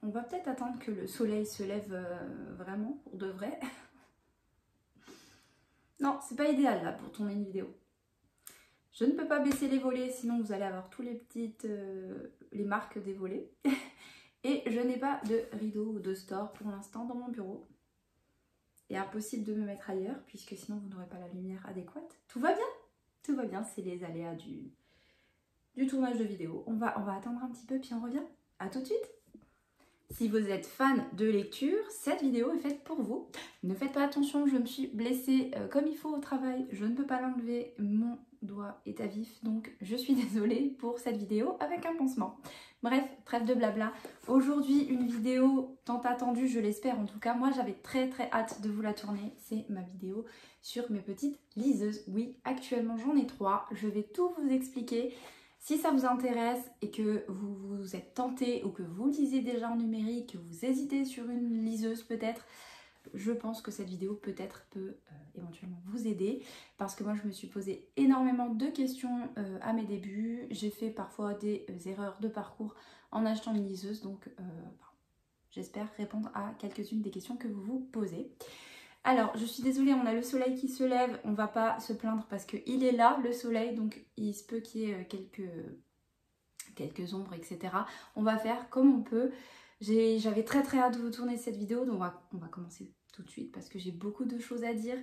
On va peut-être attendre que le soleil se lève vraiment, pour de vrai. Non, c'est pas idéal là pour tourner une vidéo. Je ne peux pas baisser les volets, sinon vous allez avoir tous les marques des volets. Et je n'ai pas de rideau ou de store pour l'instant dans mon bureau. Et impossible de me mettre ailleurs, puisque sinon vous n'aurez pas la lumière adéquate. Tout va bien? Tout va bien, c'est les aléas du tournage de vidéo. On va attendre un petit peu, puis on revient. À tout de suite! Si vous êtes fan de lecture, cette vidéo est faite pour vous. Ne faites pas attention, je me suis blessée comme il faut au travail. Je ne peux pas l'enlever, mon doigt est à vif, donc je suis désolée pour cette vidéo avec un pansement. Bref, trêve de blabla. Aujourd'hui, une vidéo tant attendue, je l'espère en tout cas. Moi, j'avais très hâte de vous la tourner. C'est ma vidéo sur mes petites liseuses. Oui, actuellement, j'en ai 3. Je vais tout vous expliquer. Si ça vous intéresse et que vous êtes tenté ou que vous lisez déjà en numérique, que vous hésitez sur une liseuse peut-être, je pense que cette vidéo peut-être peut éventuellement vous aider, parce que moi je me suis posé énormément de questions à mes débuts. J'ai fait parfois des erreurs de parcours en achetant une liseuse, donc j'espère répondre à quelques-unes des questions que vous vous posez. Alors, je suis désolée, on a le soleil qui se lève, on va pas se plaindre parce qu'il est là, le soleil, donc il se peut qu'il y ait quelques ombres, etc. On va faire comme on peut. J'avais très hâte de vous tourner cette vidéo, donc on va commencer tout de suite parce que j'ai beaucoup de choses à dire.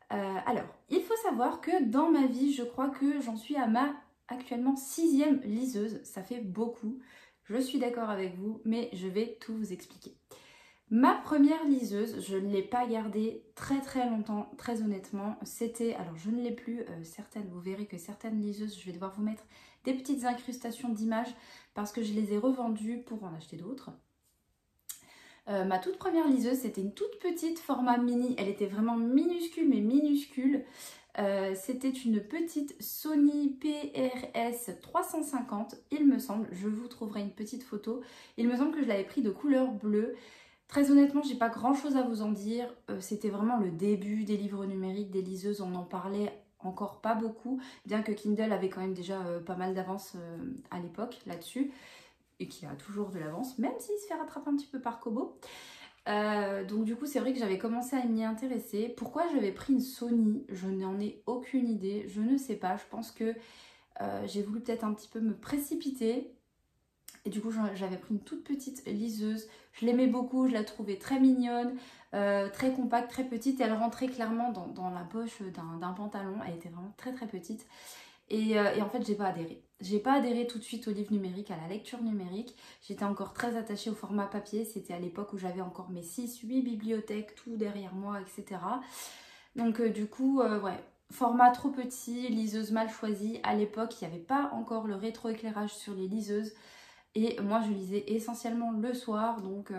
Alors, il faut savoir que dans ma vie, je crois que j'en suis à ma actuellement 6e liseuse. Ça fait beaucoup, je suis d'accord avec vous, mais je vais tout vous expliquer. Ma première liseuse, je ne l'ai pas gardée très longtemps, très honnêtement. C'était, alors je ne l'ai plus, certaines, vous verrez que certaines liseuses, je vais devoir vous mettre des petites incrustations d'images parce que je les ai revendues pour en acheter d'autres. Ma toute première liseuse, c'était une toute petite format mini, elle était vraiment minuscule, mais minuscule. C'était une petite Sony PRS 350, il me semble, je vous trouverai une petite photo. Il me semble que je l'avais pris de couleur bleue. Très honnêtement, j'ai pas grand chose à vous en dire. C'était vraiment le début des livres numériques, des liseuses, on en parlait encore pas beaucoup, bien que Kindle avait quand même déjà pas mal d'avance à l'époque là-dessus, et qui a toujours de l'avance, même s'il se fait rattraper un petit peu par Kobo. Donc du coup, c'est vrai que j'avais commencé à m'y intéresser. Pourquoi j'avais pris une Sony? Je n'en ai aucune idée, je ne sais pas. Je pense que j'ai voulu peut-être un petit peu me précipiter. Et du coup, j'avais pris une toute petite liseuse. Je l'aimais beaucoup, je la trouvais très mignonne, très compacte, très petite. Elle rentrait clairement dans la poche d'un pantalon. Elle était vraiment très petite. Et en fait, j'ai pas adhéré. J'ai pas adhéré tout de suite au livre numérique, à la lecture numérique. J'étais encore très attachée au format papier. C'était à l'époque où j'avais encore mes 6-8 bibliothèques, tout derrière moi, etc. Donc du coup, ouais. Format trop petit, liseuse mal choisie. À l'époque, il n'y avait pas encore le rétroéclairage sur les liseuses. Et moi, je lisais essentiellement le soir, donc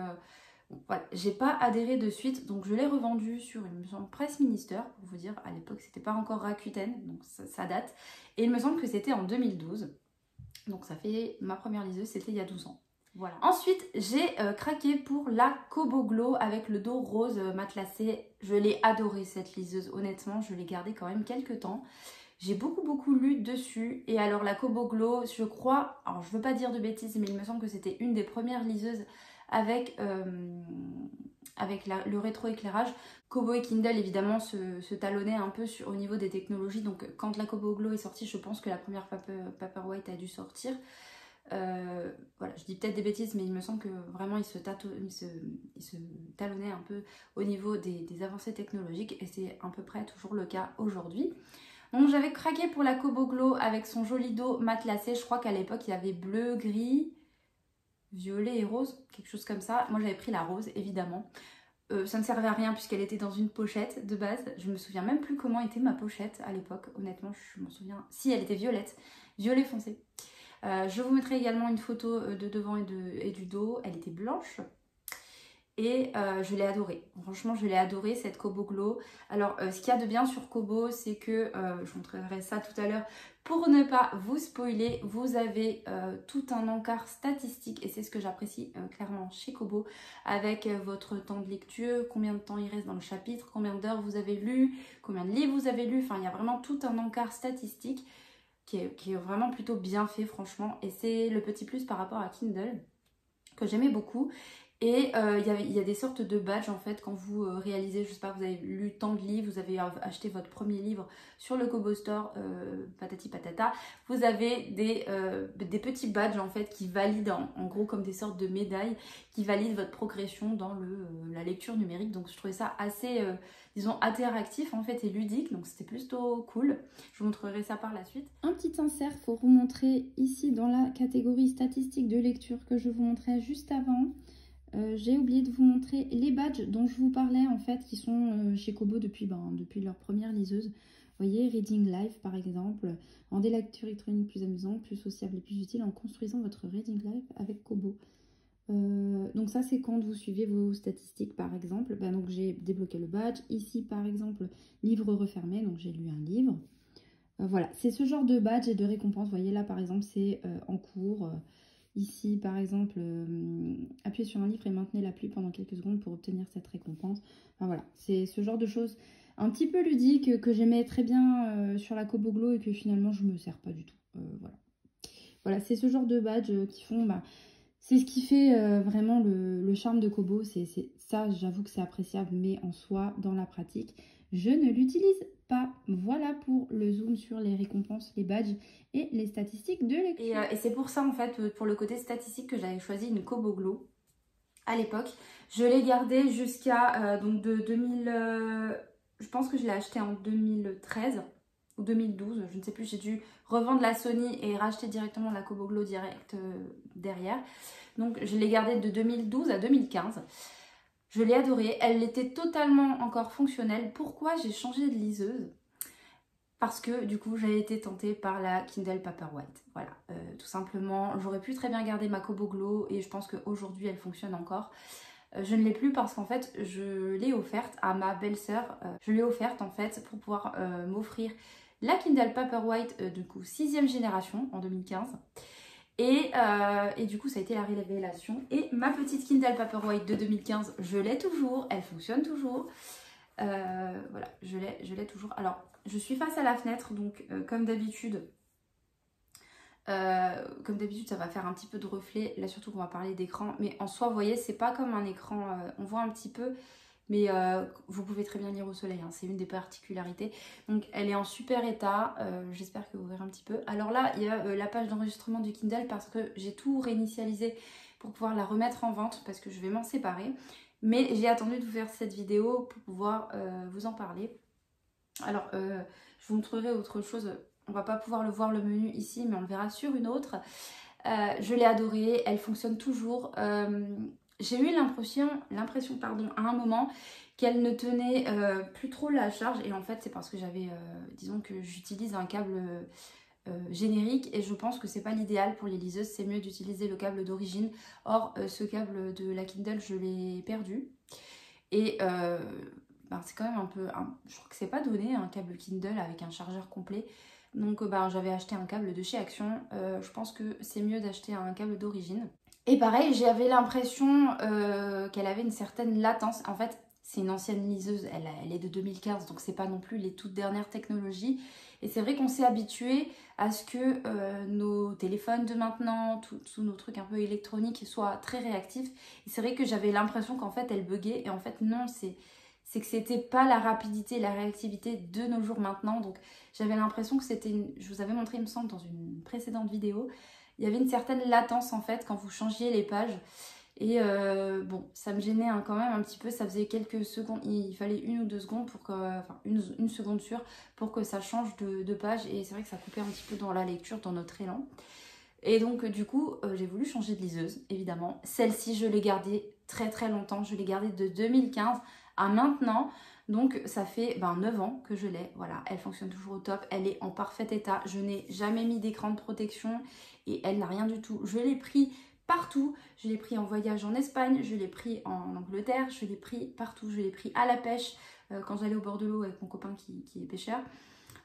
voilà, j'ai pas adhéré de suite. Donc je l'ai revendu sur, il me semble, Presse Minister, pour vous dire, à l'époque, c'était pas encore Rakuten, donc ça date. Et il me semble que c'était en 2012. Donc ça fait, ma première liseuse, c'était il y a 12 ans. Voilà. Ensuite, j'ai craqué pour la Kobo Glow avec le dos rose matelassé. Je l'ai adorée, cette liseuse, honnêtement, je l'ai gardée quand même quelques temps. J'ai beaucoup lu dessus. Et alors la Kobo Glow, je crois, alors je veux pas dire de bêtises, mais il me semble que c'était une des premières liseuses avec le rétroéclairage. Kobo et Kindle évidemment se talonnaient un peu au niveau des technologies. Donc quand la Kobo Glow est sortie, je pense que la première Paperwhite a dû sortir. Voilà, je dis peut-être des bêtises, mais il me semble que vraiment ils se talonnaient un peu au niveau des avancées technologiques. Et c'est à peu près toujours le cas aujourd'hui. Donc j'avais craqué pour la Kobo Glow avec son joli dos matelassé. Je crois qu'à l'époque il y avait bleu, gris, violet et rose, quelque chose comme ça. Moi j'avais pris la rose évidemment. Ça ne servait à rien puisqu'elle était dans une pochette de base. Je me souviens même plus comment était ma pochette à l'époque. Honnêtement, je m'en souviens. Si, elle était violette, violet foncé. Je vous mettrai également une photo de devant et du dos. Elle était blanche. Et je l'ai adorée. Franchement, je l'ai adorée, cette Kobo Glow. Alors, ce qu'il y a de bien sur Kobo, c'est que, je vous montrerai ça tout à l'heure, pour ne pas vous spoiler, vous avez tout un encart statistique, et c'est ce que j'apprécie clairement chez Kobo, avec votre temps de lecture, combien de temps il reste dans le chapitre, combien d'heures vous avez lu, combien de livres vous avez lu. Enfin, il y a vraiment tout un encart statistique qui est vraiment plutôt bien fait, franchement. Et c'est le petit plus par rapport à Kindle. que j'aimais beaucoup. Et il y a des sortes de badges en fait quand vous réalisez, je sais pas, vous avez lu tant de livres, vous avez acheté votre premier livre sur le Kobo Store, patati patata, vous avez des petits badges en fait qui valident en gros comme des sortes de médailles qui valident votre progression dans la lecture numérique. Donc je trouvais ça assez, disons, interactif en fait et ludique, donc c'était plutôt cool. Je vous montrerai ça par la suite. Un petit insert pour vous montrer ici dans la catégorie statistiques de lecture que je vous montrais juste avant. J'ai oublié de vous montrer les badges dont je vous parlais en fait, qui sont chez Kobo depuis leur première liseuse. Vous voyez, Reading Life par exemple, en des lectures électroniques plus amusantes, plus sociables et plus utiles en construisant votre Reading Life avec Kobo. Donc ça c'est quand vous suivez vos statistiques par exemple. Donc j'ai débloqué le badge. Ici par exemple, livre refermé, donc j'ai lu un livre. Voilà, c'est ce genre de badge et de récompense. Vous voyez là par exemple c'est en cours. Ici, par exemple, appuyez sur un livre et maintenez l'appui pendant quelques secondes pour obtenir cette récompense. Enfin, voilà, c'est ce genre de choses un petit peu ludiques que j'aimais très bien sur la Kobo Glow et que finalement je ne me sers pas du tout. Voilà, c'est ce genre de badge qui font... c'est ce qui fait vraiment le charme de Kobo. Ça, j'avoue que c'est appréciable, mais en soi, dans la pratique, je ne l'utilise pas. Voilà pour le zoom sur les récompenses, les badges et les statistiques de lecture. Et c'est pour ça, en fait, pour le côté statistique, que j'avais choisi une Kobo Glow à l'époque. Je l'ai gardée jusqu'à donc de 2000... je pense que je l'ai acheté en 2013 ou 2012, je ne sais plus. J'ai dû revendre la Sony et racheter directement la Kobo Glow direct derrière. Donc je l'ai gardée de 2012 à 2015. Je l'ai adorée, elle était totalement encore fonctionnelle. Pourquoi j'ai changé de liseuse? Parce que du coup j'ai été tentée par la Kindle Paperwhite. Voilà, tout simplement, j'aurais pu très bien garder ma Kobo Glow et je pense qu'aujourd'hui elle fonctionne encore. Je ne l'ai plus parce qu'en fait je l'ai offerte à ma belle-sœur. Je l'ai offerte en fait pour pouvoir m'offrir la Kindle Paperwhite du coup 6e génération en 2015. Et du coup ça a été la révélation. Et ma petite Kindle Paperwhite de 2015, je l'ai toujours, elle fonctionne toujours. Voilà, je l'ai toujours. Alors je suis face à la fenêtre, donc comme d'habitude ça va faire un petit peu de reflet. Là surtout qu'on va parler d'écran, mais en soi vous voyez c'est pas comme un écran, on voit un petit peu. Mais vous pouvez très bien lire au soleil, hein, c'est une des particularités. Donc elle est en super état, j'espère que vous verrez un petit peu. Alors là, il y a la page d'enregistrement du Kindle parce que j'ai tout réinitialisé pour pouvoir la remettre en vente parce que je vais m'en séparer. Mais j'ai attendu de vous faire cette vidéo pour pouvoir vous en parler. Alors, je vous montrerai autre chose. On va pas pouvoir le voir le menu ici, mais on le verra sur une autre. Je l'ai adorée, elle fonctionne toujours. J'ai eu l'impression à un moment qu'elle ne tenait plus trop la charge et en fait c'est parce que j'avais, disons que j'utilise un câble générique et je pense que c'est pas l'idéal pour les liseuses, c'est mieux d'utiliser le câble d'origine. Or ce câble de la Kindle je l'ai perdu et c'est quand même un peu, je crois que c'est pas donné un câble Kindle avec un chargeur complet. Donc j'avais acheté un câble de chez Action, je pense que c'est mieux d'acheter un câble d'origine. Et pareil, j'avais l'impression qu'elle avait une certaine latence. En fait, c'est une ancienne liseuse, elle est de 2015, donc c'est pas non plus les toutes dernières technologies. Et c'est vrai qu'on s'est habitué à ce que nos téléphones de maintenant, tous nos trucs un peu électroniques soient très réactifs. Et c'est vrai que j'avais l'impression qu'en fait elle buguait. Et en fait non, c'est que c'était pas la rapidité, la réactivité de nos jours maintenant. Donc j'avais l'impression que c'était, je vous avais montré il me semble dans une précédente vidéo, il y avait une certaine latence en fait quand vous changiez les pages. Et bon, ça me gênait quand même un petit peu, ça faisait quelques secondes, il fallait 1 ou 2 secondes pour que, enfin une seconde sûre pour que ça change de page. Et c'est vrai que ça coupait un petit peu dans la lecture, dans notre élan. Et donc du coup, j'ai voulu changer de liseuse, évidemment. Celle-ci, je l'ai gardée très très longtemps, je l'ai gardée de 2015 à maintenant. Donc ça fait 9 ans que je l'ai, voilà, elle fonctionne toujours au top, elle est en parfait état, je n'ai jamais mis d'écran de protection et elle n'a rien du tout. Je l'ai pris partout, je l'ai pris en voyage en Espagne, je l'ai pris en Angleterre, je l'ai pris partout, je l'ai pris à la pêche quand j'allais au bord de l'eau avec mon copain qui est pêcheur.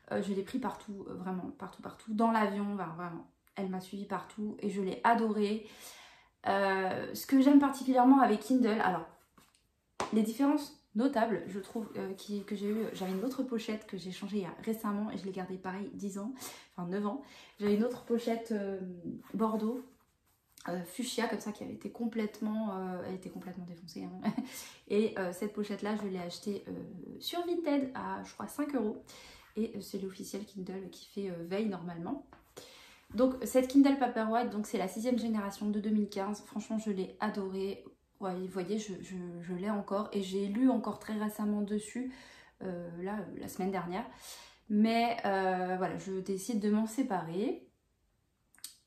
Je l'ai pris partout, vraiment partout, dans l'avion, vraiment, elle m'a suivi partout et je l'ai adorée. Ce que j'aime particulièrement avec Kindle, alors les différences notable, je trouve, que j'ai eu. J'avais une autre pochette que j'ai changée récemment et je l'ai gardée pareil 10 ans, enfin 9 ans. J'avais une autre pochette bordeaux fuchsia comme ça qui avait été complètement, elle était complètement défoncée. Hein. Et cette pochette là je l'ai achetée sur Vinted à je crois 5 €. Et c'est l'officiel Kindle qui fait veille normalement. Donc cette Kindle Paperwhite, donc c'est la 6e génération de 2015. Franchement je l'ai adorée. Ouais, vous voyez je l'ai encore et j'ai lu encore très récemment dessus, là la semaine dernière. Mais voilà, je décide de m'en séparer.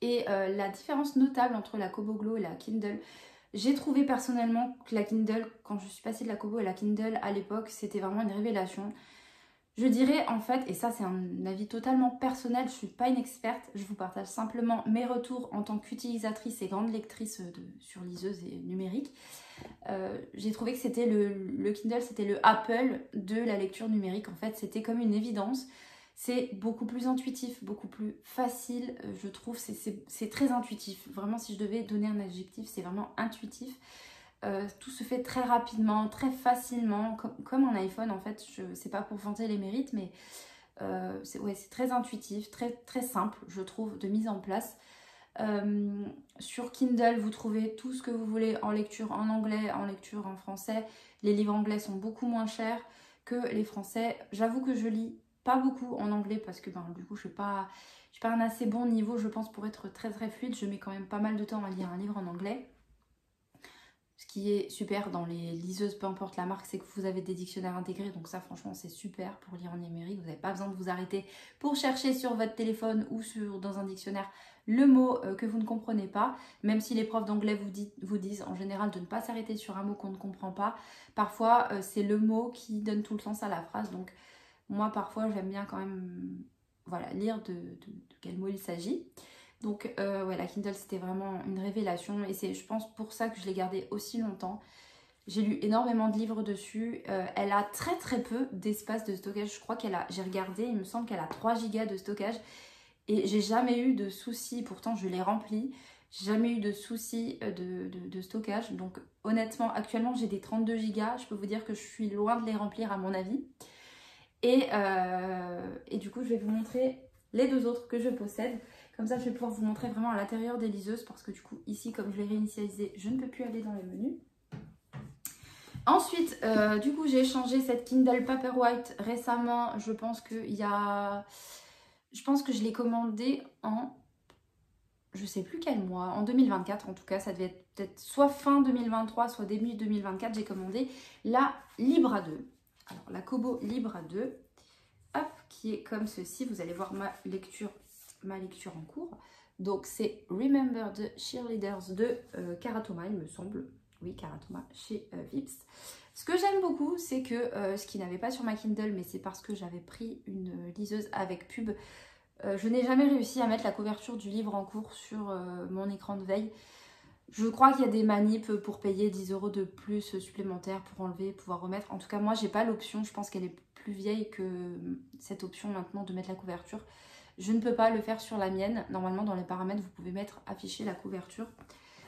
Et la différence notable entre la Kobo Glow et la Kindle, j'ai trouvé personnellement que la Kindle, quand je suis passée de la Kobo à la Kindle à l'époque, c'était vraiment une révélation. Je dirais en fait, et ça c'est un avis totalement personnel, je ne suis pas une experte, je vous partage simplement mes retours en tant qu'utilisatrice et grande lectrice sur liseuse et numérique. J'ai trouvé que c'était le Kindle, c'était le Apple de la lecture numérique. En fait, c'était comme une évidence. C'est beaucoup plus intuitif, beaucoup plus facile, je trouve. C'est très intuitif. Vraiment, si je devais donner un adjectif, c'est vraiment intuitif. Tout se fait très rapidement, très facilement, comme un iPhone en fait. C'est pas pour vanter les mérites, mais c'est très intuitif, très simple, je trouve, de mise en place. Sur Kindle, vous trouvez tout ce que vous voulez en lecture en anglais, en lecture en français. Les livres anglais sont beaucoup moins chers que les français. J'avoue que je lis pas beaucoup en anglais parce que du coup je n'ai pas un assez bon niveau, je pense, pour être très fluide. Je mets quand même pas mal de temps à lire un livre en anglais. Ce qui est super dans les liseuses, peu importe la marque, c'est que vous avez des dictionnaires intégrés. Donc ça, franchement, c'est super pour lire en numérique. Vous n'avez pas besoin de vous arrêter pour chercher sur votre téléphone ou dans un dictionnaire le mot que vous ne comprenez pas. Même si les profs d'anglais vous disent en général de ne pas s'arrêter sur un mot qu'on ne comprend pas. Parfois, c'est le mot qui donne tout le sens à la phrase. Donc moi, parfois, j'aime bien quand même lire de quel mot il s'agit. Donc ouais, la Kindle c'était vraiment une révélation et c'est je pense pour ça que je l'ai gardée aussi longtemps. J'ai lu énormément de livres dessus, elle a très peu d'espace de stockage, je crois j'ai regardé, il me semble qu'elle a 3 Go de stockage et j'ai jamais eu de soucis, pourtant je l'ai remplie, j'ai jamais eu de soucis de stockage. Donc honnêtement actuellement j'ai des 32 Go, je peux vous dire que je suis loin de les remplir à mon avis. Et du coup je vais vous montrer les 2 autres que je possède. Comme ça, je vais pouvoir vous montrer vraiment à l'intérieur des liseuses parce que du coup, ici, comme je l'ai réinitialisé, je ne peux plus aller dans les menus. Ensuite, du coup, j'ai échangé cette Kindle Paperwhite récemment. Je pense que je l'ai commandée en... Je sais plus quel mois. En 2024, en tout cas. Ça devait être peut-être soit fin 2023, soit début 2024. J'ai commandé la Libra 2. Alors, la Kobo Libra 2. Hop, qui est comme ceci. Vous allez voir ma lecture en cours. Donc c'est Remember the Cheerleaders de Karatoma, il me semble. Oui, Karatoma chez Vips. Ce que j'aime beaucoup, c'est que ce qui n'avait pas sur ma Kindle, mais c'est parce que j'avais pris une liseuse avec pub, je n'ai jamais réussi à mettre la couverture du livre en cours sur mon écran de veille. Je crois qu'il y a des manips pour payer 10 € de plus supplémentaires pour enlever, pouvoir remettre. En tout cas, moi, j'ai pas l'option. Je pense qu'elle est plus vieille que cette option maintenant de mettre la couverture. Je ne peux pas le faire sur la mienne. Normalement, dans les paramètres, vous pouvez afficher la couverture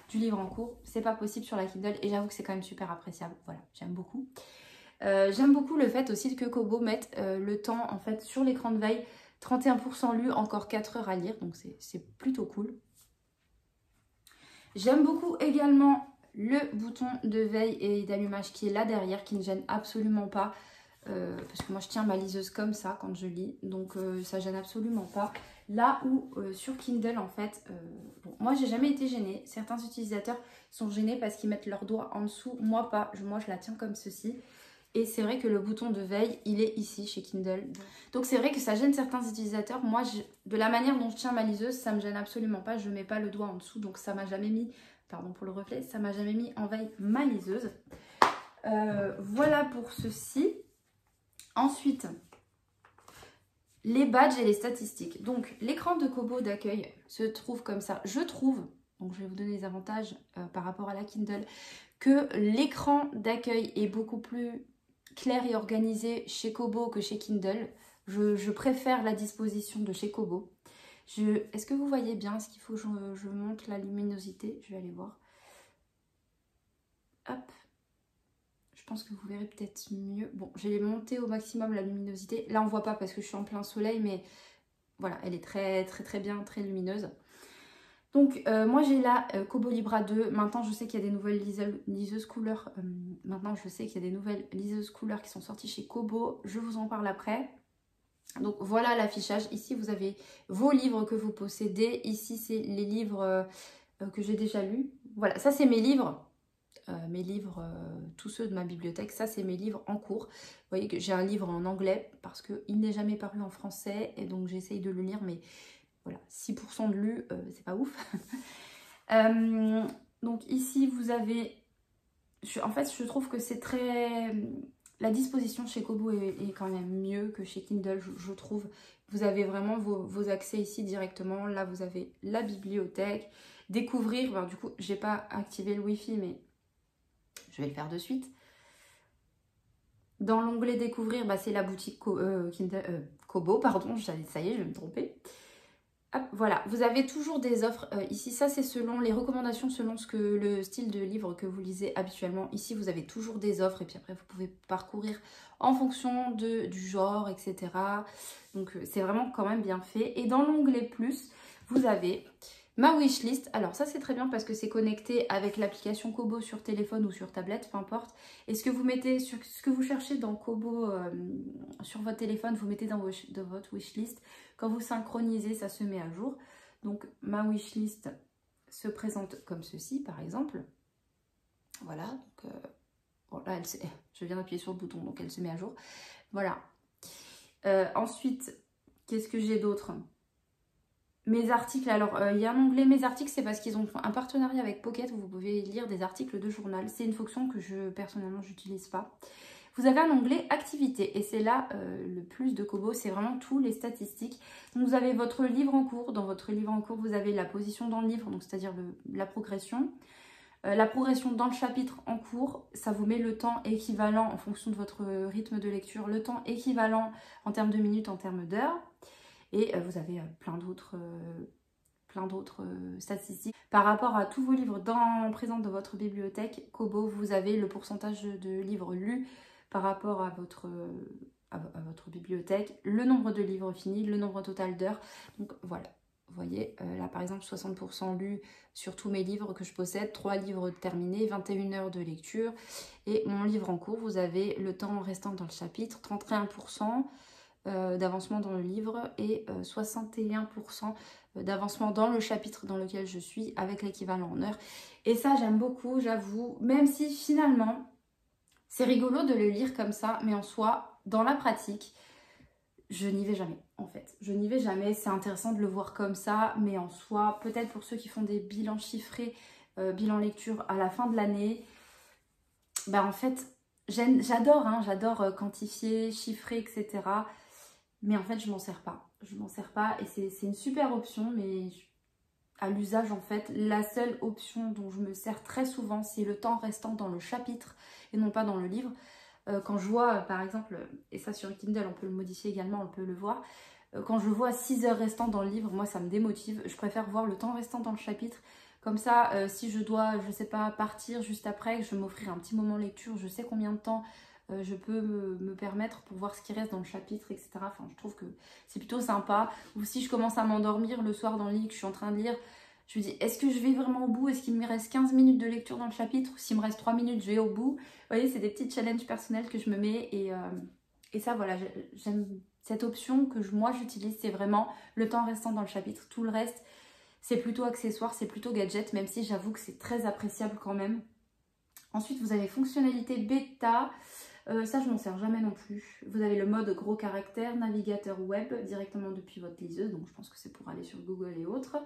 du livre en cours. C'est pas possible sur la Kindle et j'avoue que c'est quand même super appréciable. Voilà, j'aime beaucoup. J'aime beaucoup le fait aussi que Kobo mette le temps en fait sur l'écran de veille. 31% lu, encore 4 heures à lire. Donc c'est plutôt cool. J'aime beaucoup également le bouton de veille et d'allumage qui est là derrière, qui ne gêne absolument pas. Parce que moi je tiens ma liseuse comme ça quand je lis, donc ça gêne absolument pas. Là où sur Kindle en fait, moi j'ai jamais été gênée. Certains utilisateurs sont gênés parce qu'ils mettent leur doigt en dessous, moi pas, moi je la tiens comme ceci. Et c'est vrai que le bouton de veille il est ici chez Kindle. Donc c'est vrai que ça gêne certains utilisateurs. Moi de la manière dont je tiens ma liseuse, ça me gêne absolument pas. Je mets pas le doigt en dessous, donc ça m'a jamais mis, pardon pour le reflet, ça m'a jamais mis en veille ma liseuse. Voilà pour ceci. Ensuite, les badges et les statistiques. Donc, l'écran de Kobo d'accueil se trouve comme ça. Je trouve, donc je vais vous donner les avantages par rapport à la Kindle, que l'écran d'accueil est beaucoup plus clair et organisé chez Kobo que chez Kindle. Je préfère la disposition de chez Kobo. Est-ce que vous voyez bien? Est-ce qu'il faut que je monte la luminosité? Je vais aller voir. Hop. Je pense que vous verrez peut-être mieux. Bon, j'ai monté au maximum la luminosité. Là, on voit pas parce que je suis en plein soleil, mais voilà, elle est très bien, très lumineuse. Donc moi j'ai la Kobo Libra 2, maintenant je sais qu'il y a des nouvelles liseuses couleurs, qui sont sorties chez Kobo, je vous en parle après. Donc voilà l'affichage, ici vous avez vos livres que vous possédez, ici c'est les livres que j'ai déjà lus. Voilà, ça c'est mes livres, tous ceux de ma bibliothèque, ça c'est mes livres en cours. Vous voyez que j'ai un livre en anglais parce qu'il n'est jamais paru en français et donc j'essaye de le lire, mais voilà, 6% de lu, c'est pas ouf. Donc ici vous avez, en fait je trouve que c'est très, la disposition chez Kobo est quand même mieux que chez Kindle, je trouve. Vous avez vraiment vos accès ici directement. Là vous avez la bibliothèque, découvrir, alors, du coup j'ai pas activé le wifi mais je vais le faire de suite. Dans l'onglet découvrir, bah, c'est la boutique Kobo, pardon, ça y est, je vais me tromper. Hop, voilà, vous avez toujours des offres ici, ça c'est selon les recommandations, selon le style de livre que vous lisez habituellement. Ici vous avez toujours des offres et puis après vous pouvez parcourir en fonction du genre, etc. Donc c'est vraiment quand même bien fait. Et dans l'onglet plus, vous avez ma wishlist. Alors ça c'est très bien parce que c'est connecté avec l'application Kobo sur téléphone ou sur tablette, peu importe. Et ce que vous mettez, ce que vous cherchez dans Kobo sur votre téléphone, vous mettez dans votre wishlist. Quand vous synchronisez, ça se met à jour. Donc ma wishlist se présente comme ceci par exemple. Voilà, donc bon, là je viens d'appuyer sur le bouton, donc elle se met à jour. Voilà. Ensuite, qu'est-ce que j'ai d'autre ? Mes articles, alors il y a un onglet mes articles, c'est parce qu'ils ont un partenariat avec Pocket où vous pouvez lire des articles de journal. C'est une fonction que personnellement j'utilise pas. Vous avez un onglet activité et c'est là le plus de Kobo, c'est vraiment tous les statistiques. Donc vous avez votre livre en cours, dans votre livre en cours vous avez la position dans le livre, donc c'est-à-dire la progression. La progression dans le chapitre en cours, ça vous met le temps équivalent en fonction de votre rythme de lecture, le temps équivalent en termes de minutes, en termes d'heures. Et vous avez plein d'autres statistiques. Par rapport à tous vos livres présents dans votre bibliothèque, Kobo, vous avez le pourcentage de livres lus par rapport à votre bibliothèque, le nombre de livres finis, le nombre total d'heures. Donc voilà, vous voyez, là par exemple 60% lus sur tous mes livres que je possède, 3 livres terminés, 21 heures de lecture. Et mon livre en cours, vous avez le temps restant dans le chapitre, 31%. D'avancement dans le livre et 61% d'avancement dans le chapitre dans lequel je suis avec l'équivalent en heures. Et ça j'aime beaucoup, j'avoue, même si finalement c'est rigolo de le lire comme ça, mais en soi, dans la pratique, je n'y vais jamais en fait. Je n'y vais jamais, c'est intéressant de le voir comme ça, mais en soi, peut-être pour ceux qui font des bilans chiffrés, bilan lecture à la fin de l'année, bah en fait, j'adore quantifier, chiffrer, etc. Mais en fait, je m'en sers pas. Je m'en sers pas et c'est une super option, mais à l'usage, en fait, la seule option dont je me sers très souvent, c'est le temps restant dans le chapitre et non pas dans le livre. Quand je vois, par exemple, et ça sur Kindle, on peut le modifier également, on peut le voir. Quand je vois 6 heures restant dans le livre, moi, ça me démotive. Je préfère voir le temps restant dans le chapitre. Comme ça, si je dois, je sais pas, partir juste après, je vais m'offrir un petit moment lecture, je sais combien de temps je peux me permettre pour voir ce qui reste dans le chapitre, etc. Enfin, je trouve que c'est plutôt sympa. Ou si je commence à m'endormir le soir dans le lit, que je suis en train de lire, je me dis, est-ce que je vais vraiment au bout? Est-ce qu'il me reste 15 minutes de lecture dans le chapitre? S'il me reste 3 minutes, je vais au bout. Vous voyez, c'est des petits challenges personnels que je me mets. Et ça, voilà, j'aime cette option que moi j'utilise. C'est vraiment le temps restant dans le chapitre. Tout le reste, c'est plutôt accessoire, c'est plutôt gadget, même si j'avoue que c'est très appréciable quand même. Ensuite, vous avez fonctionnalité bêta. Ça, je m'en sers jamais non plus. Vous avez le mode gros caractère, navigateur web directement depuis votre liseuse. Donc, je pense que c'est pour aller sur Google et autres.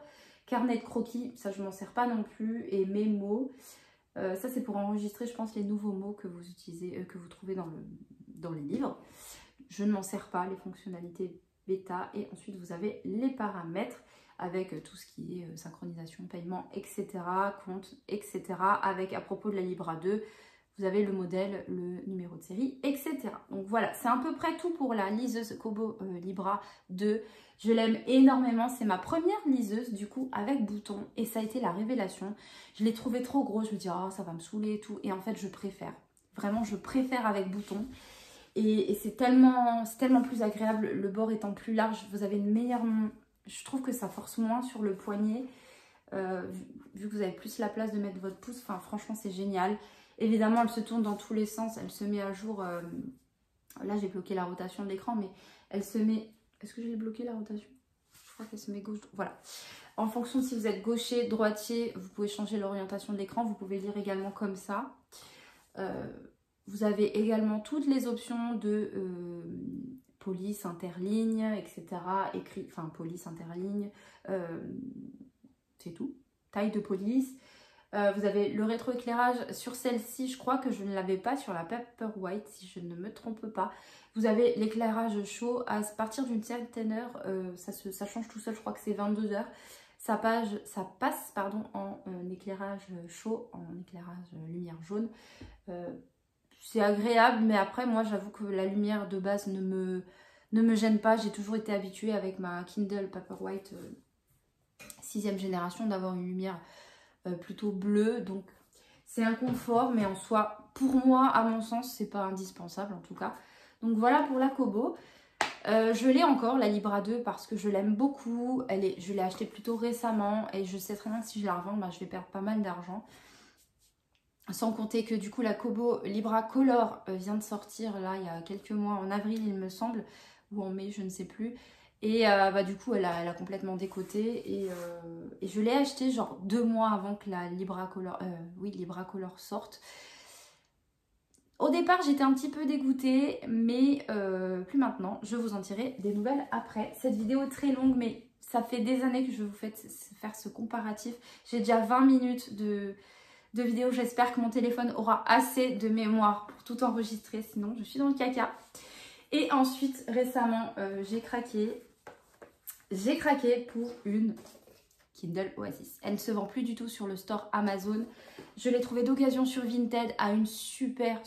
Carnet de croquis, ça, je m'en sers pas non plus. Et mémo, ça, c'est pour enregistrer, je pense, les nouveaux mots que vous utilisez, que vous trouvez dans les livres. Je ne m'en sers pas, les fonctionnalités bêta. Et ensuite, vous avez les paramètres avec tout ce qui est synchronisation, paiement, etc., compte, etc. Avec, à propos de la Libra 2, vous avez le modèle, le numéro de série, etc. Donc voilà, c'est à peu près tout pour la liseuse Kobo Libra 2. Je l'aime énormément, c'est ma première liseuse du coup avec bouton et ça a été la révélation. Je l'ai trouvée trop gros, je me dis oh, ça va me saouler et tout. Et en fait je préfère, vraiment je préfère avec bouton. Et c'est tellement plus agréable, le bord étant plus large, vous avez une meilleure... Je trouve que ça force moins sur le poignet. vu que vous avez plus la place de mettre votre pouce. Enfin, franchement, c'est génial. Évidemment, elle se tourne dans tous les sens. Elle se met à jour. Là, j'ai bloqué la rotation de l'écran, mais elle se met... Est-ce que j'ai bloqué la rotation? Je crois qu'elle se met gauche. Voilà. En fonction de si vous êtes gaucher, droitier, vous pouvez changer l'orientation de l'écran. Vous pouvez lire également comme ça. Vous avez également toutes les options de police, interligne, etc. Écrit, enfin, police, interligne. C'est tout. Taille de police. Vous avez le rétroéclairage sur celle-ci. Je crois que je ne l'avais pas sur la Paperwhite, si je ne me trompe pas. Vous avez l'éclairage chaud à partir d'une certaine heure. Ça change tout seul. Je crois que c'est 22 heures. Ça passe en éclairage chaud, en éclairage lumière jaune. C'est agréable, mais après, moi, j'avoue que la lumière de base ne me gêne pas. J'ai toujours été habituée avec ma Kindle Paperwhite 6e génération d'avoir une lumière plutôt bleue. Donc, c'est un confort, mais en soi, pour moi, à mon sens, c'est pas indispensable en tout cas. Donc, voilà pour la Kobo. Je l'ai encore, la Libra 2, parce que je l'aime beaucoup. Je l'ai achetée plutôt récemment et je sais très bien que si je la revends, bah, je vais perdre pas mal d'argent. Sans compter que du coup la Kobo Libra Color vient de sortir là il y a quelques mois, en avril il me semble, ou en mai, je ne sais plus. Et bah, du coup elle a complètement décoté et je l'ai acheté genre 2 mois avant que la Libra Color sorte. Au départ j'étais un petit peu dégoûtée, mais plus maintenant. Je vous en dirai des nouvelles après. Cette vidéo est très longue, mais ça fait des années que je vous fais faire ce comparatif. J'ai déjà 20 minutes de vidéo. J'espère que mon téléphone aura assez de mémoire pour tout enregistrer, sinon je suis dans le caca. Et ensuite, récemment, j'ai craqué pour une Kindle Oasis. Elle ne se vend plus du tout sur le store Amazon. Je l'ai trouvée d'occasion sur Vinted à une super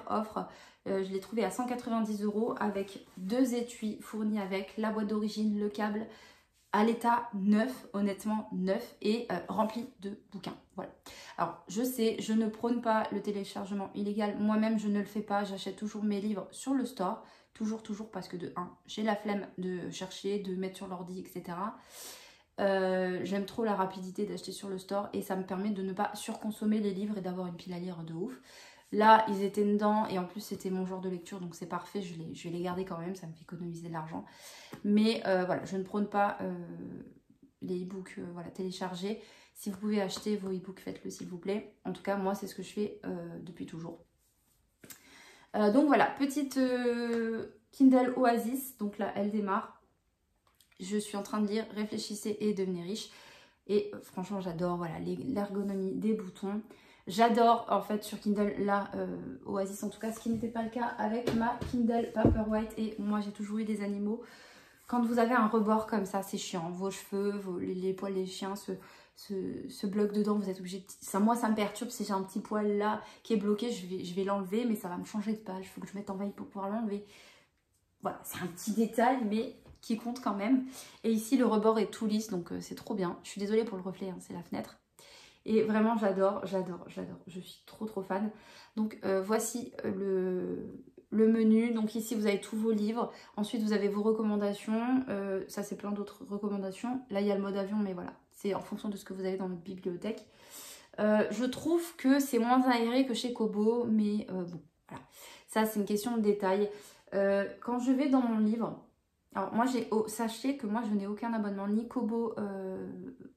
offre. Je l'ai trouvée à 190 € avec 2 étuis fournis avec la boîte d'origine, le câble, à l'état neuf, honnêtement neuf, et rempli de bouquins. Voilà. Alors, je sais, je ne prône pas le téléchargement illégal. Moi-même, je ne le fais pas. J'achète toujours mes livres sur le store. Toujours, parce que de 1, j'ai la flemme de chercher, de mettre sur l'ordi, etc. J'aime trop la rapidité d'acheter sur le store et ça me permet de ne pas surconsommer les livres et d'avoir une pile à lire de ouf. Là, ils étaient dedans et en plus, c'était mon genre de lecture, donc c'est parfait. Je vais les garder quand même, ça me fait économiser de l'argent. Mais voilà, je ne prône pas les e-books téléchargés. Si vous pouvez acheter vos e-books, faites-le s'il vous plaît. En tout cas, moi, c'est ce que je fais depuis toujours. Donc voilà, petite Kindle Oasis. Donc là, elle démarre. Je suis en train de lire Réfléchissez et devenez riche. Et franchement, j'adore l'ergonomie des boutons. J'adore en fait sur Kindle la Oasis, en tout cas, ce qui n'était pas le cas avec ma Kindle Paperwhite. Et moi, j'ai toujours eu des animaux. Quand vous avez un rebord comme ça, c'est chiant. Vos cheveux, les poils des chiens se bloquent dedans. Vous êtes obligé de... Moi, ça me perturbe. Si j'ai un petit poil là qui est bloqué, je vais l'enlever, mais ça va me changer de page. Il faut que je mette en veille pour pouvoir l'enlever. Voilà, c'est un petit détail, mais qui compte quand même. Et ici, le rebord est tout lisse, donc c'est trop bien. Je suis désolée pour le reflet, hein, c'est la fenêtre. Et vraiment, j'adore. Je suis trop fan. Donc, voici le menu. Donc ici, vous avez tous vos livres. Ensuite, vous avez vos recommandations. Ça, c'est plein d'autres recommandations. Là, il y a le mode avion, mais voilà. C'est en fonction de ce que vous avez dans votre bibliothèque. Je trouve que c'est moins aéré que chez Kobo, mais bon, voilà. Ça, c'est une question de détail. Quand je vais dans mon livre... Alors moi, sachez que moi, je n'ai aucun abonnement, ni Kobo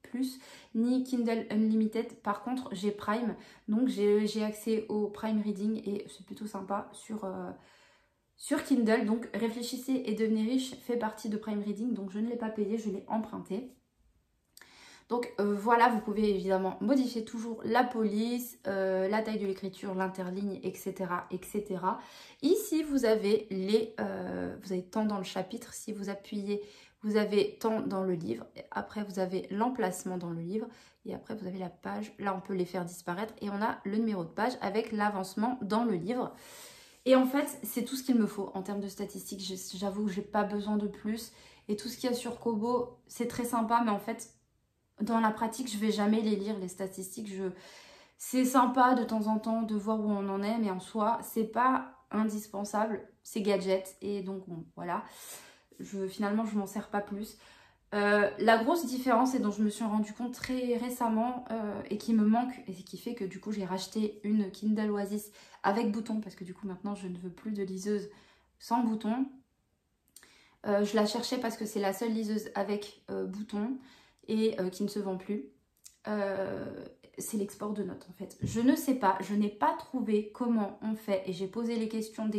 Plus, ni Kindle Unlimited. Par contre, j'ai Prime, donc j'ai accès au Prime Reading et c'est plutôt sympa sur Kindle. Donc, Réfléchissez et devenez riche fait partie de Prime Reading, donc je ne l'ai pas payé, je l'ai emprunté. Donc voilà, vous pouvez évidemment modifier toujours la police, la taille de l'écriture, l'interligne, etc., etc. Ici, vous avez temps dans le chapitre. Si vous appuyez, vous avez temps dans le livre. Et après, vous avez l'emplacement dans le livre. Et après, vous avez la page. Là, on peut les faire disparaître. Et on a le numéro de page avec l'avancement dans le livre. Et en fait, c'est tout ce qu'il me faut en termes de statistiques. J'avoue que je n'ai pas besoin de plus. Et tout ce qu'il y a sur Kobo, c'est très sympa, mais en fait... Dans la pratique, je ne vais jamais les lire, les statistiques. C'est sympa de temps en temps de voir où on en est, mais en soi, c'est pas indispensable. C'est gadget. Et donc, bon, voilà. Finalement, je m'en sers pas plus. La grosse différence et dont je me suis rendu compte très récemment et qui me manque et qui fait que du coup j'ai racheté une Kindle Oasis avec bouton parce que du coup maintenant je ne veux plus de liseuse sans bouton. Je la cherchais parce que c'est la seule liseuse avec bouton et qui ne se vend plus. C'est l'export de notes en fait. Je ne sais pas, je n'ai pas trouvé comment on fait et j'ai posé des questions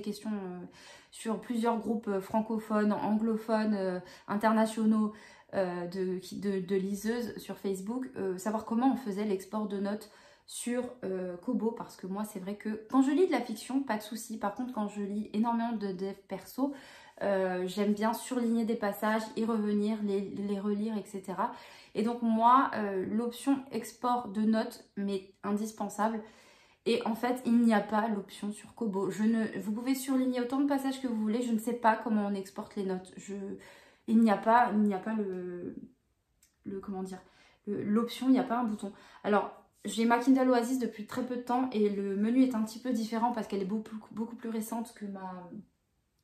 sur plusieurs groupes francophones, anglophones, internationaux de liseuses sur Facebook, savoir comment on faisait l'export de notes sur Kobo parce que moi c'est vrai que quand je lis de la fiction, pas de souci. Par contre quand je lis énormément de dev perso, j'aime bien surligner des passages, y revenir, les relire, etc. Et donc moi, l'option export de notes m'est indispensable. Et en fait, il n'y a pas l'option sur Kobo. Vous pouvez surligner autant de passages que vous voulez. Je ne sais pas comment on exporte les notes. Il n'y a pas comment dire, l'option, il n'y a pas un bouton. Alors, j'ai ma Kindle Oasis depuis très peu de temps et le menu est un petit peu différent parce qu'elle est beaucoup plus récente que ma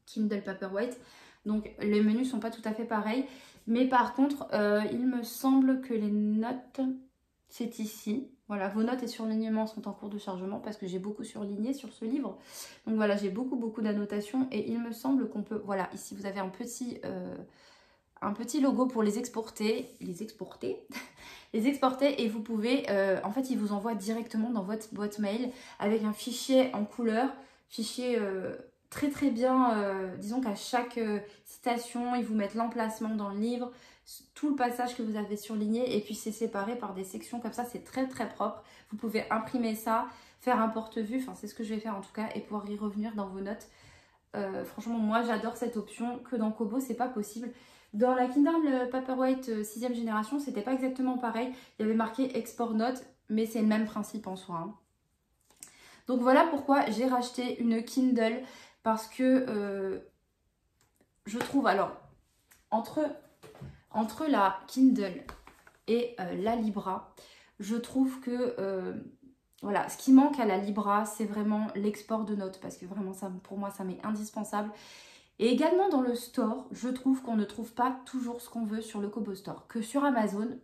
Kindle Paperwhite. Donc, les menus sont pas tout à fait pareils. Mais par contre, il me semble que les notes, c'est ici. Voilà, vos notes et surlignements sont en cours de chargement parce que j'ai beaucoup surligné sur ce livre. Donc voilà, j'ai beaucoup d'annotations et il me semble qu'on peut... Voilà, ici vous avez un petit logo pour les exporter. Les exporter et vous pouvez... en fait, il vous envoie directement dans votre boîte mail avec un fichier en couleur, fichier... très bien, disons qu'à chaque citation, ils vous mettent l'emplacement dans le livre, tout le passage que vous avez surligné et puis c'est séparé par des sections comme ça, c'est très propre. Vous pouvez imprimer ça, faire un porte-vue, enfin c'est ce que je vais faire en tout cas et pouvoir y revenir dans vos notes. Franchement, moi j'adore cette option que dans Kobo, c'est pas possible. Dans la Kindle Paperwhite 6ème génération, c'était pas exactement pareil. Il y avait marqué export notes, mais c'est le même principe en soi. Hein. Donc voilà pourquoi j'ai racheté une Kindle. Parce que je trouve, alors, entre la Kindle et la Libra, je trouve que, voilà, ce qui manque à la Libra, c'est vraiment l'export de notes. Parce que vraiment, ça, pour moi, ça m'est indispensable. Et également dans le store, je trouve qu'on ne trouve pas toujours ce qu'on veut sur le Kobo Store. Que sur Amazon,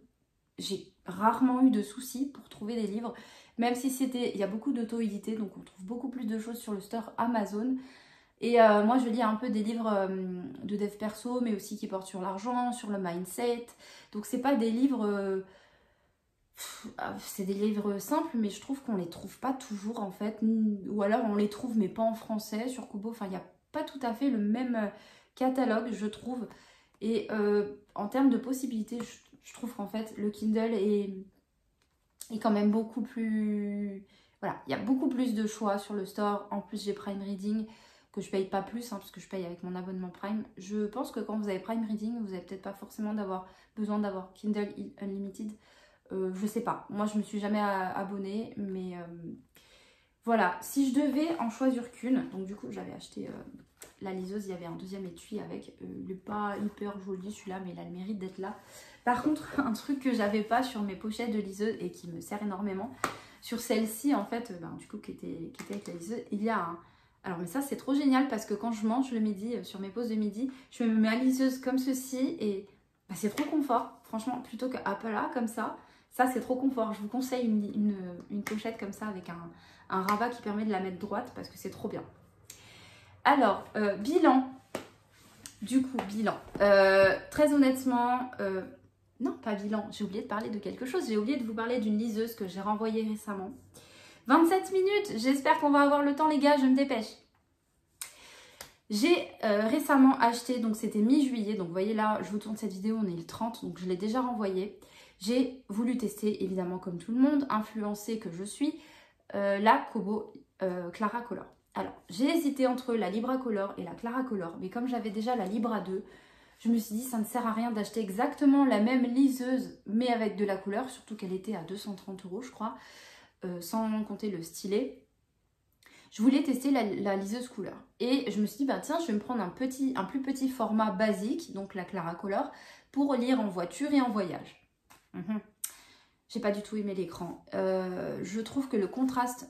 j'ai rarement eu de soucis pour trouver des livres. Même si il y a beaucoup d'auto-édités, donc on trouve beaucoup plus de choses sur le store Amazon. Et moi, je lis un peu des livres de dev perso, mais aussi qui portent sur l'argent, sur le mindset. Donc, c'est pas des livres... c'est des livres simples, mais je trouve qu'on les trouve pas toujours, en fait. Ou alors, on les trouve, mais pas en français, sur Kobo. Enfin, il n'y a pas tout à fait le même catalogue, je trouve. Et en termes de possibilités, je trouve qu'en fait, le Kindle est quand même beaucoup plus... Voilà, il y a beaucoup plus de choix sur le store. En plus, j'ai Prime Reading, que je paye pas plus, hein, parce que je paye avec mon abonnement Prime. Je pense que quand vous avez Prime Reading, vous n'avez peut-être pas forcément besoin d'avoir Kindle Unlimited. Je sais pas, moi je me suis jamais abonnée, mais voilà. Si je devais en choisir qu'une, donc du coup j'avais acheté la liseuse, il y avait un deuxième étui avec, il n'est pas hyper joli celui-là, mais il a le mérite d'être là. Par contre, un truc que j'avais pas sur mes pochettes de liseuse et qui me sert énormément, sur celle-ci en fait, du coup qui était avec la liseuse, il y a un... Alors mais ça c'est trop génial parce que quand je mange le midi, sur mes pauses de midi, je me mets ma liseuse comme ceci et c'est trop confort. Franchement, plutôt que là comme ça c'est trop confort. Je vous conseille une pochette comme ça avec un rabat qui permet de la mettre droite parce que c'est trop bien. Alors, bilan. Du coup, bilan. Très honnêtement, non pas bilan, j'ai oublié de parler de quelque chose. J'ai oublié de vous parler d'une liseuse que j'ai renvoyée récemment. 27 minutes, j'espère qu'on va avoir le temps les gars, je me dépêche. J'ai récemment acheté, donc c'était mi-juillet, donc vous voyez là, je vous tourne cette vidéo, on est le 30, donc je l'ai déjà renvoyée. J'ai voulu tester, évidemment comme tout le monde, influencée que je suis, la Kobo Clara Color. Alors, j'ai hésité entre la Libra Color et la Clara Color, mais comme j'avais déjà la Libra 2, je me suis dit ça ne sert à rien d'acheter exactement la même liseuse, mais avec de la couleur, surtout qu'elle était à 230 € je crois, sans compter le stylet. Je voulais tester la liseuse couleur. Et je me suis dit, bah tiens, je vais me prendre un plus petit format basique, donc la Clara Color, pour lire en voiture et en voyage. J'ai pas du tout aimé l'écran. Je trouve que le contraste,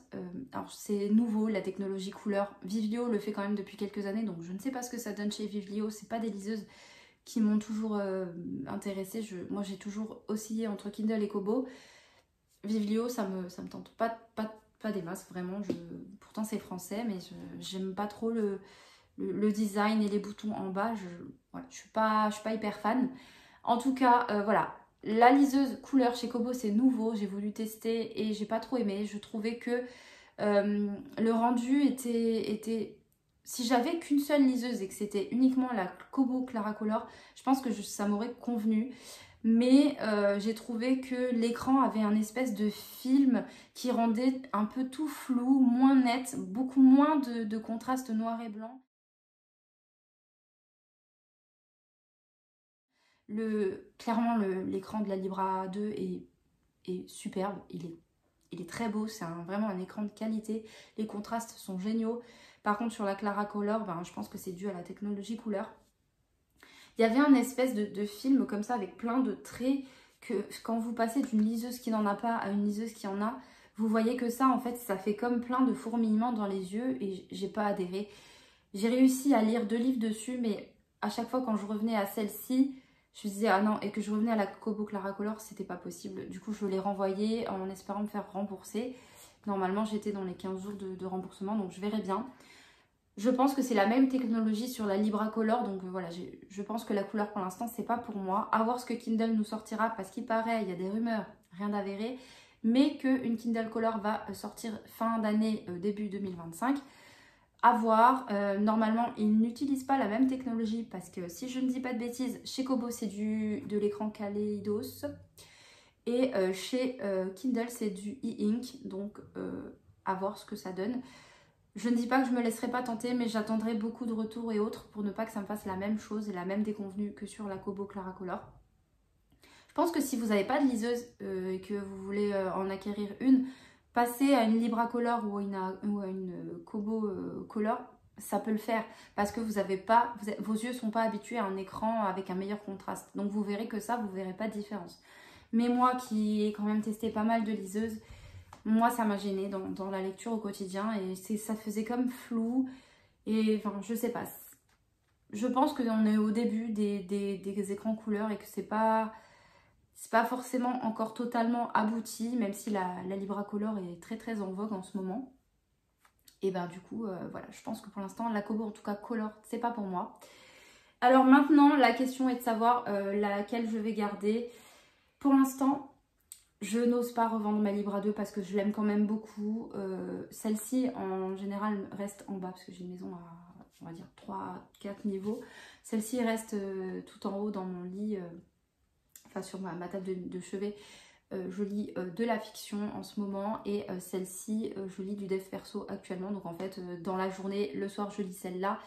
alors c'est nouveau, la technologie couleur. Vivieo le fait quand même depuis quelques années, donc je ne sais pas ce que ça donne chez Vivieo. C'est pas des liseuses qui m'ont toujours intéressée. Moi j'ai toujours oscillé entre Kindle et Kobo. Viβλio ça me tente pas des masses vraiment. Pourtant c'est français mais j'aime pas trop le design et les boutons en bas. Voilà, je suis pas hyper fan. En tout cas voilà. La liseuse couleur chez Kobo c'est nouveau, j'ai voulu tester et j'ai pas trop aimé. Je trouvais que le rendu était... Si j'avais qu'une seule liseuse et que c'était uniquement la Kobo Claracolor, je pense que ça m'aurait convenu. Mais j'ai trouvé que l'écran avait un espèce de film qui rendait un peu tout flou, moins net, beaucoup moins de contraste noir et blanc. Clairement, l'écran de la Libra 2 est superbe, il est très beau, c'est vraiment un écran de qualité, les contrastes sont géniaux. Par contre sur la Claracolor, ben, je pense que c'est dû à la technologie couleur. Il y avait un espèce de film comme ça avec plein de traits que quand vous passez d'une liseuse qui n'en a pas à une liseuse qui en a, vous voyez que ça en fait ça fait comme plein de fourmillements dans les yeux et j'ai pas adhéré. J'ai réussi à lire 2 livres dessus mais à chaque fois quand je revenais à celle-ci, je me disais ah non, et que je revenais à la Kobo Claracolor, c'était pas possible. Du coup je l'ai renvoyé en espérant me faire rembourser. Normalement j'étais dans les 15 jours de remboursement donc je verrai bien. Je pense que c'est la même technologie sur la Libracolor, donc voilà, je pense que la couleur pour l'instant c'est pas pour moi. À voir ce que Kindle nous sortira, parce qu'il paraît, il y a des rumeurs, rien d'avéré, mais qu'une Kindle Color va sortir fin d'année, début 2025. À voir, normalement ils n'utilisent pas la même technologie, parce que si je ne dis pas de bêtises, chez Kobo c'est de l'écran Kaleidos, et chez Kindle c'est du e-ink, donc à voir ce que ça donne. Je ne dis pas que je me laisserai pas tenter, mais j'attendrai beaucoup de retours et autres pour ne pas que ça me fasse la même chose et la même déconvenue que sur la Kobo Claracolor. Je pense que si vous n'avez pas de liseuse et que vous voulez en acquérir une, passer à une Libracolor ou à une Kobo Color, ça peut le faire parce que vos yeux ne sont pas habitués à un écran avec un meilleur contraste. Donc vous verrez que ça, vous ne verrez pas de différence. Mais moi qui ai quand même testé pas mal de liseuses, moi ça m'a gênée dans la lecture au quotidien et ça faisait comme flou et enfin je sais pas. Je pense qu'on est au début des écrans couleurs et que c'est pas forcément encore totalement abouti, même si la Libracolor est très très en vogue en ce moment. Et ben du coup voilà, je pense que pour l'instant la Kobo en tout cas Color c'est pas pour moi. Alors maintenant la question est de savoir laquelle je vais garder. Pour l'instant je n'ose pas revendre ma Libra 2 parce que je l'aime quand même beaucoup. Celle-ci, en général, reste en bas parce que j'ai une maison à, on va dire, 3-4 niveaux. Celle-ci reste tout en haut dans mon lit, enfin sur ma table de chevet. Je lis de la fiction en ce moment et celle-ci, je lis du dev perso actuellement. Donc en fait, dans la journée, le soir, je lis celle-là.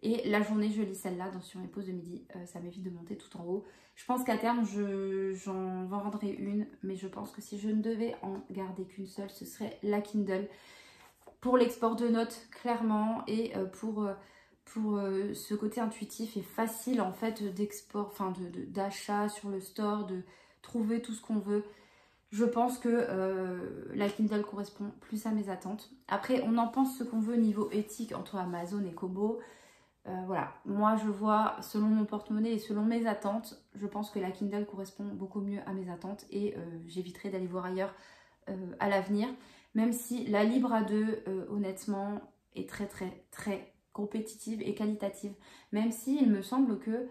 Et la journée, je lis celle-là sur mes pauses de midi. Ça m'évite de monter tout en haut. Je pense qu'à terme, j'en vendrai une. Mais je pense que si je ne devais en garder qu'une seule, ce serait la Kindle. Pour l'export de notes, clairement. Et pour ce côté intuitif et facile, en fait, d'export, enfin d'achat sur le store, de trouver tout ce qu'on veut. Je pense que la Kindle correspond plus à mes attentes. Après, on en pense ce qu'on veut niveau éthique entre Amazon et Kobo. Voilà, moi je vois selon mon porte-monnaie et selon mes attentes, je pense que la Kindle correspond beaucoup mieux à mes attentes et j'éviterai d'aller voir ailleurs à l'avenir. Même si la Libra 2, honnêtement, est très très très compétitive et qualitative. Même si il me semble que...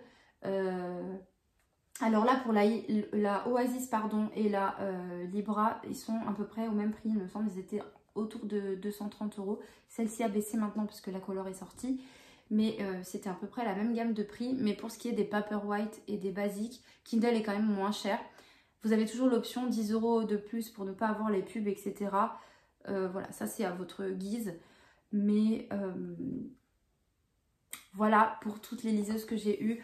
alors là pour la Oasis pardon, et la Libra, ils sont à peu près au même prix, il me semble, ils étaient autour de 230 €. Celle-ci a baissé maintenant parce que la Color est sortie. Mais c'était à peu près la même gamme de prix. Mais pour ce qui est des Paperwhite et des basiques, Kindle est quand même moins cher. Vous avez toujours l'option 10 € de plus pour ne pas avoir les pubs, etc. Voilà, ça c'est à votre guise. Mais voilà pour toutes les liseuses que j'ai eues.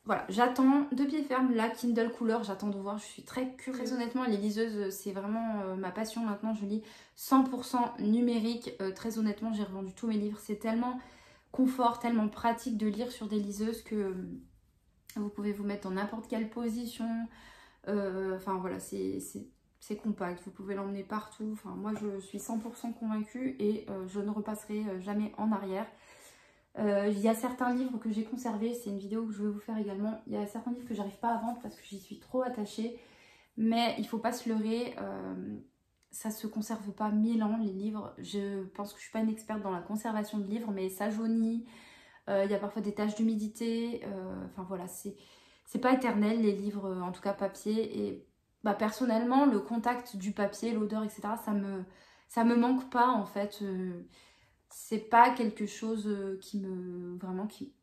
Voilà, j'attends de pied ferme la Kindle Couleur, j'attends de voir, je suis très curieuse. Très honnêtement, les liseuses, c'est vraiment ma passion maintenant, je lis 100% numérique. Très honnêtement, j'ai revendu tous mes livres, c'est tellement confort, tellement pratique de lire sur des liseuses que vous pouvez vous mettre dans n'importe quelle position. Enfin voilà, c'est compact, vous pouvez l'emmener partout. Enfin moi je suis 100% convaincue et je ne repasserai jamais en arrière. Il y a certains livres que j'ai conservés, c'est une vidéo que je vais vous faire également. Il y a certains livres que j'arrive pas à vendre parce que j'y suis trop attachée. Mais il faut pas se leurrer, ça se conserve pas 1000 ans les livres. Je pense que je suis pas une experte dans la conservation de livres, mais ça jaunit. Il y a parfois des taches d'humidité. Enfin voilà, c'est pas éternel les livres, en tout cas papier. Et bah, personnellement, le contact du papier, l'odeur, etc., ça me manque pas en fait. C'est pas quelque chose qui me... Vraiment qui...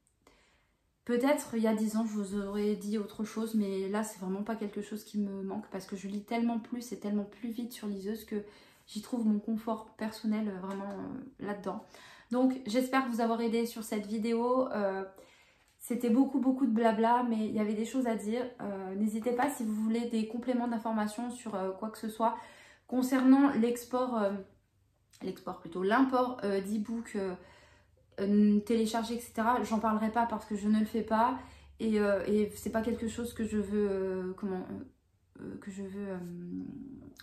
Peut-être il y a 10 ans je vous aurais dit autre chose, mais là c'est vraiment pas quelque chose qui me manque parce que je lis tellement plus et tellement plus vite sur liseuse que j'y trouve mon confort personnel vraiment là-dedans. Donc j'espère vous avoir aidé sur cette vidéo. C'était beaucoup de blabla, mais il y avait des choses à dire. N'hésitez pas si vous voulez des compléments d'informations sur quoi que ce soit concernant l'import d'e-book télécharger, etc. J'en parlerai pas parce que je ne le fais pas et c'est pas quelque chose que je veux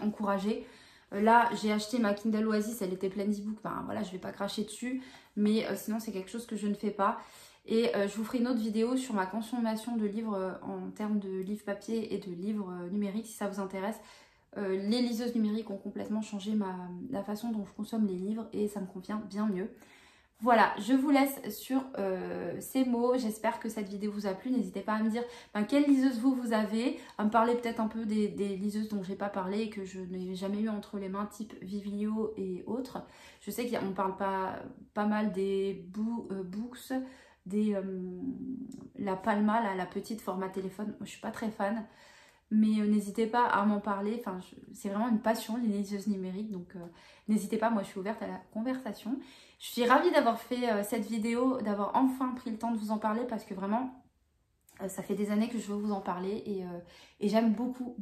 encourager. Là j'ai acheté ma Kindle Oasis, elle était pleine d'e-book, ben voilà, je vais pas cracher dessus, mais sinon c'est quelque chose que je ne fais pas. Et je vous ferai une autre vidéo sur ma consommation de livres en termes de livres papier et de livres numériques si ça vous intéresse. Les liseuses numériques ont complètement changé la façon dont je consomme les livres et ça me convient bien mieux. Voilà, je vous laisse sur ces mots. J'espère que cette vidéo vous a plu. N'hésitez pas à me dire quelle liseuse vous avez, à me parler peut-être un peu des liseuses dont j'ai pas parlé et que je n'ai jamais eu entre les mains, type Vivilio et autres. Je sais qu'on parle pas mal des Books, la Palma, là, la petite format téléphone. Moi, je suis pas très fan. Mais n'hésitez pas à m'en parler, enfin, c'est vraiment une passion les liseuses numériques, donc n'hésitez pas, moi je suis ouverte à la conversation. Je suis ravie d'avoir fait cette vidéo, d'avoir enfin pris le temps de vous en parler parce que vraiment, ça fait des années que je veux vous en parler et j'aime beaucoup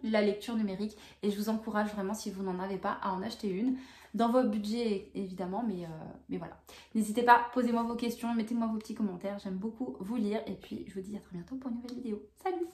la lecture numérique et je vous encourage vraiment, si vous n'en avez pas, à en acheter une, dans votre budget évidemment, mais voilà. N'hésitez pas, posez-moi vos questions, mettez-moi vos petits commentaires, j'aime beaucoup vous lire et puis je vous dis à très bientôt pour une nouvelle vidéo. Salut!